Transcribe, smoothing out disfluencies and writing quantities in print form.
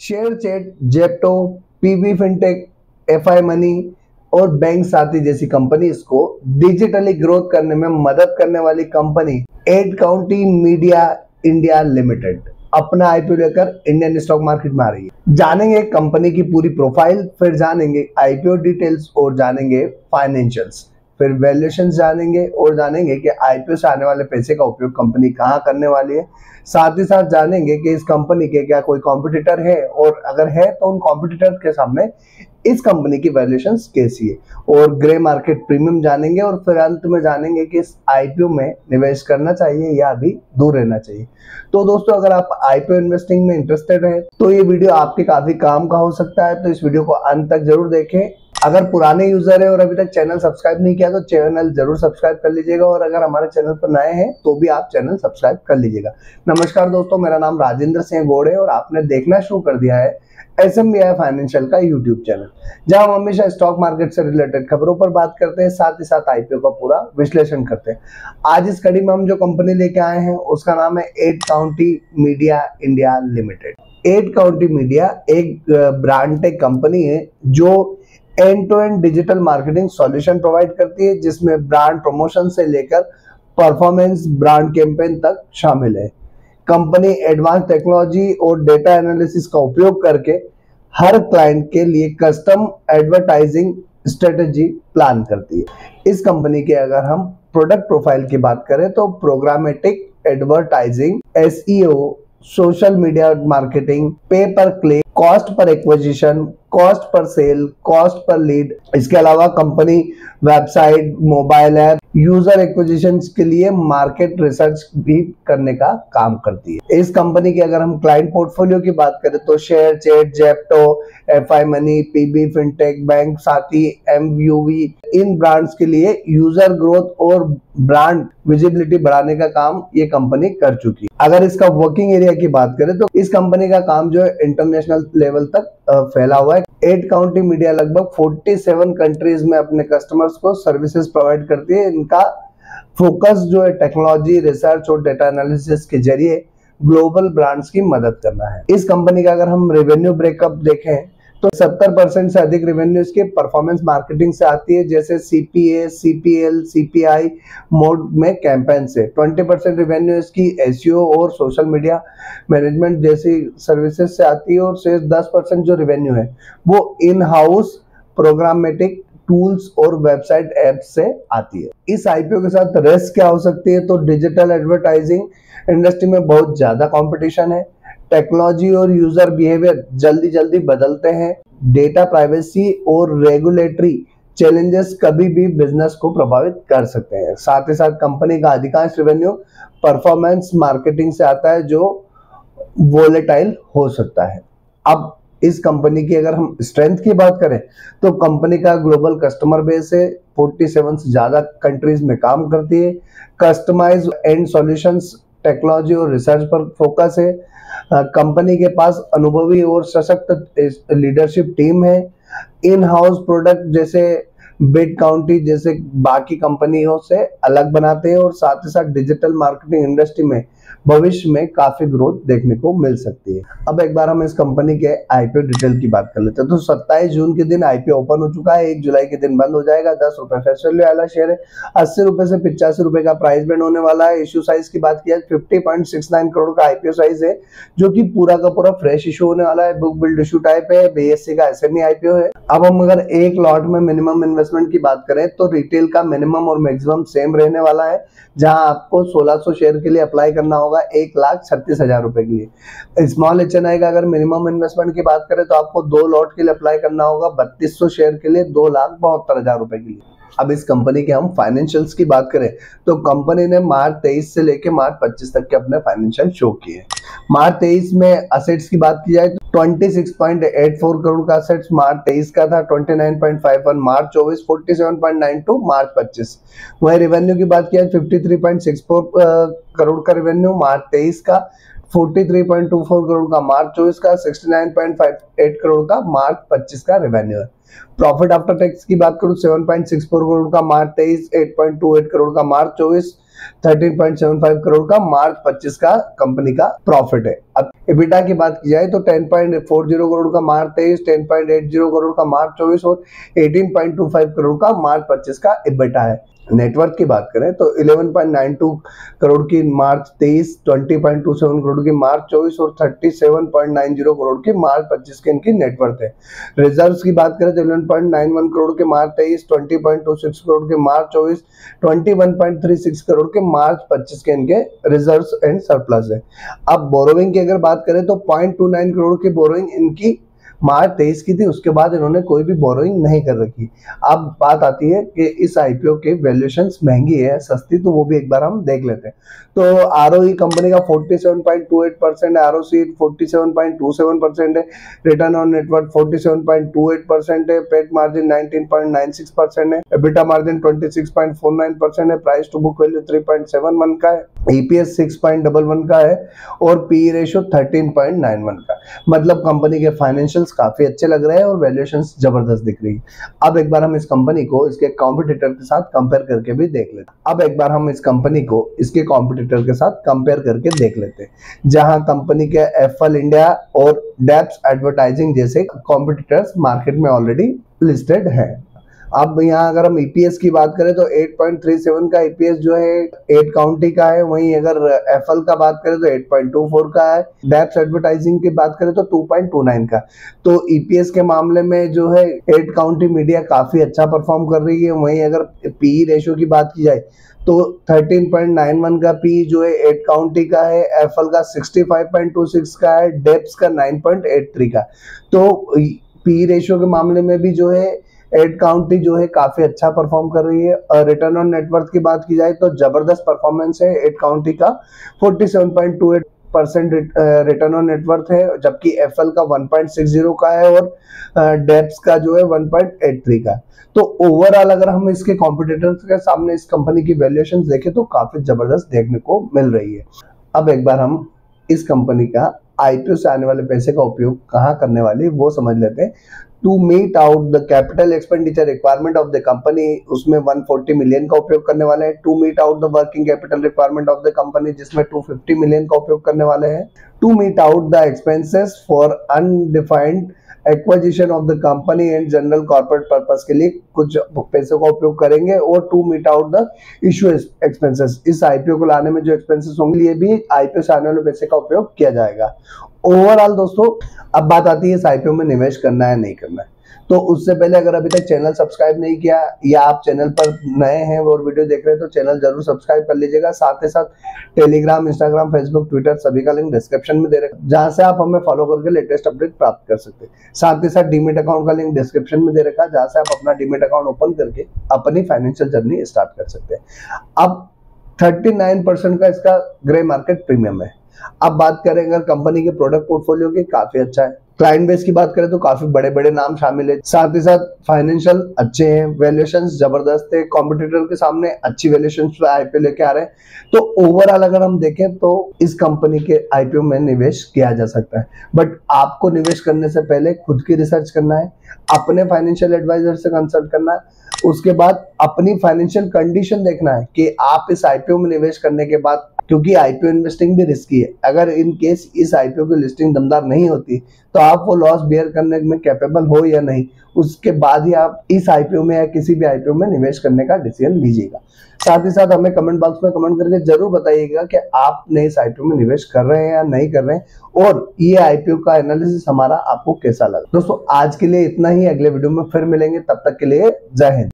Share chat, Zepto, PB Fintech, Fi Money और बैंक साथी जैसी companies को डिजिटली ग्रोथ करने में मदद करने वाली कंपनी 8 काउंटी मीडिया इंडिया लिमिटेड अपना आईपीओ लेकर इंडियन स्टॉक मार्केट में आ रही है। जानेंगे कंपनी की पूरी प्रोफाइल, फिर जानेंगे आईपीओ डिटेल्स और जानेंगे फाइनेंशियल्स, फिर वैल्यूएशन जानेंगे और जानेंगे कि आईपीओ से आने वाले पैसे का उपयोग कंपनी कहाँ करने वाली है। साथ ही साथ जानेंगे कि इस कंपनी के क्या कोई कॉम्पिटिटर है और अगर है तो उन कॉम्पिटिटर के सामने इस कंपनी की वैल्यूएशन कैसी है, और ग्रे मार्केट प्रीमियम जानेंगे और फिर अंत में जानेंगे कि इस आईपीओ में निवेश करना चाहिए या अभी दूर रहना चाहिए। तो दोस्तों, अगर आप आईपीओ इन्वेस्टिंग में इंटरेस्टेड है तो ये वीडियो आपके काफी काम का हो सकता है, तो इस वीडियो को अंत तक जरूर देखें। अगर पुराने यूजर है और अभी तक चैनल सब्सक्राइब नहीं किया तो चैनल जरूर सब्सक्राइब कर लीजिएगा, और अगर हमारे चैनल पर नए हैं तो भी आप चैनल सब्सक्राइब कर लीजिएगा। नमस्कार दोस्तों, मेरा नाम राजेंद्र सिंह गोड़ है और आपने देखना शुरू कर दिया है SMBI फाइनेंशियल का यूट्यूब चैनल, जहां हम हमेशा स्टॉक मार्केट से रिलेटेड खबरों पर बात करते हैं, साथ ही साथ आईपीओ का पूरा विश्लेषण करते हैं। आज इस कड़ी में हम जो कंपनी लेके आए हैं उसका नाम है 8 काउंटी मीडिया इंडिया लिमिटेड। 8 काउंटी मीडिया एक ब्रांड टेक कंपनी है जो end to end digital marketing solution provide करती है, जिसमें ब्रांड प्रमोशन से लेकर परफॉर्मेंस ब्रांड कैंपेन तक शामिल है। कंपनी एडवांस टेक्नोलॉजी और डेटा एनालिसिस का उपयोग करके हर क्लाइंट के लिए कस्टम एडवर्टाइजिंग स्ट्रेटेजी प्लान करती है। इस कंपनी के अगर हम प्रोडक्ट प्रोफाइल की बात करें तो programmatic advertising, SEO, social media marketing, pay per click, cost per acquisition, cost per sale, cost per lead. इसके अलावा company website, mobile app, user acquisition के लिए मार्केट रिसर्च भी करने का काम करती है। इस कंपनी की अगर हम क्लाइंट पोर्टफोलियो की बात करें तो शेयर चैट, जेप्टो, एफआई मनी, पीबी फिनटेक, बैंक साथी, MUV, इन ब्रांड्स के लिए यूजर ग्रोथ और ब्रांड विजिबिलिटी बढ़ाने का काम ये कंपनी कर चुकी है। अगर इसका वर्किंग एरिया की बात करें तो इस कंपनी का काम जो है इंटरनेशनल लेवल तक फैला हुआ है। 8 काउंटी मीडिया लगभग 47 कंट्रीज में अपने कस्टमर्स को सर्विसेज प्रोवाइड करती है। इनका फोकस जो है टेक्नोलॉजी, रिसर्च और डेटा एनालिसिस के जरिए ग्लोबल ब्रांड्स की मदद करना है। इस कंपनी का अगर हम रेवेन्यू ब्रेकअप देखें तो 70% से अधिक रेवेन्यू इसके परफॉर्मेंस मार्केटिंग से आती है, जैसे CPA, CPL, CPI मोड में कैंपेन से। 20% रेवेन्यू इसकी SEO और सोशल मीडिया मैनेजमेंट जैसी सर्विसेज से आती है, और शेष 10% जो रेवेन्यू है वो इन हाउस प्रोग्रामेटिक टूल्स और वेबसाइट एप्स से आती है। इस आईपीओ के साथ रिस्क क्या हो सकती है, तो डिजिटल एडवर्टाइजिंग इंडस्ट्री में बहुत ज्यादा कंपटीशन है, टेक्नोलॉजी और यूजर बिहेवियर जल्दी जल्दी बदलते हैं, डेटा प्राइवेसी और रेगुलेटरी चैलेंजेस कभी भी बिजनेस को प्रभावित कर सकते हैं। साथ ही साथ कंपनी का अधिकांश रेवेन्यू परफॉर्मेंस मार्केटिंग से आता है जो वोलेटाइल हो सकता है। अब इस कंपनी की अगर हम स्ट्रेंथ की बात करें तो कंपनी का ग्लोबल कस्टमर बेस है, 47 से ज्यादा कंट्रीज में काम करती है, कस्टमाइज एंड सॉल्यूशंस, टेक्नोलॉजी और रिसर्च पर फोकस है। कंपनी के पास अनुभवी और सशक्त लीडरशिप टीम है। इन हाउस प्रोडक्ट जैसे बिट काउंटी जैसे बाकी कंपनियों से अलग बनाते हैं, और साथ ही साथ डिजिटल मार्केटिंग इंडस्ट्री में भविष्य में काफी ग्रोथ देखने को मिल सकती है। अब एक बार हम इस कंपनी के आईपीओ डिटेल की बात कर लेते हैं। तो 27 जून के दिन आईपीओ ओपन हो चुका है, 1 जुलाई के दिन बंद हो जाएगा। 10 रुपए फेस वैल्यू वाला शेयर है, 80 रुपए से 85 रुपए का प्राइस बैंड होने वाला है। इश्यू साइज की बात किया 50.69 करोड़ का आईपीओ साइज है, जो कि पूरा का पूरा फ्रेश इशू होने वाला है। बुक बिल्ड इशू टाइप है, BSE का SME आईपीओ है। अब हम अगर एक लॉट में मिनिमम इन्वेस्टमेंट की बात करें तो रिटेल का मिनिमम और मैक्सिमम सेम रहने वाला है, जहां आपको 1600 शेयर के लिए अप्लाई करना होगा 1,36,000 रुपए के लिए। स्मॉल HNI का अगर मिनिमम इन्वेस्टमेंट की बात करें तो आपको 2 लॉट के लिए अप्लाई करना होगा 3200 शेयर के लिए 2,72,000 रुपए के लिए। अब इस कंपनी के हम फाइनेंशियल्स की बात करें तो कंपनी ने मार्च 23 से लेकर मार्च 25 तक के अपने फाइनेंशियल शो किए। मार्च 23 में असेट्स की बात की जाए तो 26.84 करोड़ का असेट्स मार्च 23 का था, 29.51 मार्च 24, 47.92 मार्च 25। वही रेवेन्यू की बात किया 53.64 करोड़ का रेवेन्यू मार्च 23 का, 43.24 करोड़ का मार्च 24 का, 69.58 करोड़ का मार्च 25 का रेवेन्यू है। प्रॉफिट आफ्टर टैक्स की बात करूं 7.64 करोड़ का मार्च 23, 8.28 करोड़ का मार्च 24, 13.75 करोड़ का मार्च 25 का कंपनी का प्रॉफिट है। अब EBITDA की बात की जाए तो 10.40 करोड़ का मार्च 23, 10.80 करोड़ का मार्च 24 और 18.25 करोड़ का मार्च 25 का EBITDA है। नेटवर्थ की बात करें तो 11.92 करोड़ की मार्च 23, 20.27 करोड़ की मार्च 24 और 37.90 करोड़ की मार्च 25 के इनकी नेटवर्थ है। रिजर्व्स की बात करें तो 11.91 करोड़ के मार्च 23, 20.26 करोड़ के मार्च 24, 21.36 करोड़ के मार्च 25 के इनके रिजर्व्स एंड सरप्लस है। अब बोरोइंग की अगर बात करें तो 0.29 करोड़ की बोरोइंग इनकी मार्च 23 की थी, उसके बाद इन्होंने कोई भी बोरोइंग नहीं कर रखी। अब बात आती है कि इस आईपीओ के वैल्यूएशंस महंगी है सस्ती, तो वो भी एक बार हम देख लेते हैं। तो आरओई कंपनी का 47.28% है, आरओसी 47.27% है, रिटर्न ऑन नेटवर्थ 47.28% है, पेट मार्जिन 19.96% है, एबिटा मार्जिन 26.49% है, प्राइस टू बुक वैल्यू 3.71 का है, ईपीएस 6.11 का है और पी रेशियो 13.91 का। मतलब कंपनी के फाइनेंशियल्स काफी अच्छे लग रहे हैं और वैल्यूएशंस जबरदस्त दिख रही है। अब एक बार हम इस कंपनी को इसके कॉम्पिटिटर के साथ कंपेयर करके भी देख लेते हैं। अब एक बार हम इस कंपनी को इसके कॉम्पिटिटर के साथ कंपेयर करके देख लेते हैं, जहां कंपनी के एफएल इंडिया और डेप्स एडवर्टाइजिंग जैसे कॉम्पिटिटर्स मार्केट में ऑलरेडी लिस्टेड है। अब यहाँ अगर हम ईपीएस की बात करें तो 8.37 का ईपीएस जो है 8 काउंटी का है, वहीं अगर एफएल का बात करें तो 8.24 का है, डेप्स एडवर्टाइजिंग की बात करें तो 2.29 का। तो ईपीएस के मामले में जो है 8 काउंटी मीडिया काफी अच्छा परफॉर्म कर रही है। वहीं अगर पीई रेशियो की बात की जाए तो 13.91 का पी जो है 8 काउंटी का है, एफएल का 65.26 का है, डेप्स का 9.83 का। तो पी रेशियो के मामले में भी जो है 8 काउंटी जो है काफी अच्छा परफॉर्म कर रही है। और रिटर्न ऑन नेटवर्थ की बात की जाए तो जबरदस्त परफॉर्मेंस है 8 काउंटी का, 47.28% रिटर्न ऑन नेटवर्थ है, जबकि एफएल का 1.60 का है और डेप्स का जो है 1.83 का। तो ओवरऑल अगर हम इसके कॉम्पिटिटर्स के सामने इस कंपनी की वैल्यूएशन देखें तो काफी जबरदस्त देखने को मिल रही है। अब एक बार हम इस कंपनी का आईपीओ से आने वाले पैसे का उपयोग कहाँ करने वाले वो समझ लेते हैं। To meet out the capital expenditure requirement of the company, उसमें 140 मिलियन का उपयोग करने वाले हैं। To meet out the working capital requirement of the company, जिसमें 250 मिलियन का उपयोग करने वाले हैं। To meet out the expenses for undefined acquisition of the company and general corporate purpose के लिए कुछ पैसों का उपयोग करेंगे। और to meet out the issue expenses, इस आईपीओ को लाने में जो एक्सपेंसेस होंगे ये भी आईपीओ से आने वाले पैसे का उपयोग किया जाएगा। ओवरऑल दोस्तों अब बात आती है इस आईपीओ में निवेश करना है नहीं करना है। तो उससे पहले अगर अभी तक चैनल सब्सक्राइब नहीं किया या आप चैनल पर नए हैं और वीडियो देख रहे हैं तो चैनल जरूर सब्सक्राइब कर लीजिएगा। साथ ही साथ टेलीग्राम, इंस्टाग्राम, फेसबुक, ट्विटर सभी का लिंक डिस्क्रिप्शन में दे रखा है, जहां से आप हमें फॉलो करके लेटेस्ट अपडेट प्राप्त कर सकते हैं। साथ ही साथ डीमेट अकाउंट का लिंक डिस्क्रिप्शन में दे रखा है, जहां से आप अपना डीमेट अकाउंट ओपन करके अपनी फाइनेंशियल जर्नी स्टार्ट कर सकते हैं। अब 39% का इसका ग्रे मार्केट प्रीमियम है। अब बात करें अगर कंपनी के प्रोडक्ट पोर्टफोलियो की, काफी अच्छा है। क्लाइंट बेस की बात करें तो काफी बड़े बड़े नाम शामिल है, साथ ही साथ फाइनेंशियल अच्छे हैं, वैल्यूएशंस जबरदस्त है, कॉम्पिटिटर के सामने अच्छी वैल्यूएशंस पे आईपीओ लेके आ रहे हैं। तो ओवरऑल अगर हम देखें तो इस कंपनी के आईपीओ में निवेश किया जा सकता है। बट आपको निवेश करने से पहले खुद की रिसर्च करना है, अपने फाइनेंशियल एडवाइजर से कंसल्ट करना है, उसके बाद अपनी फाइनेंशियल कंडीशन देखना है कि आप इस आईपीओ में निवेश करने के बाद, क्योंकि आईपीओ इन्वेस्टिंग भी रिस्की है, अगर इन केस इस आईपीओ की लिस्टिंग दमदार नहीं होती तो आप वो लॉस बेयर करने में कैपेबल हो या नहीं, उसके बाद ही आप इस आईपीओ में या किसी भी आईपीओ में निवेश करने का डिसीजन लीजिएगा। साथ ही साथ हमें कमेंट बॉक्स में कमेंट करके जरूर बताइएगा कि आपने इस आईपीओ में निवेश कर रहे हैं या नहीं कर रहे हैं और ये आईपीओ का एनालिसिस हमारा आपको कैसा लगा। दोस्तों आज के लिए इतना ही, अगले वीडियो में फिर मिलेंगे, तब तक के लिए जय हिंद।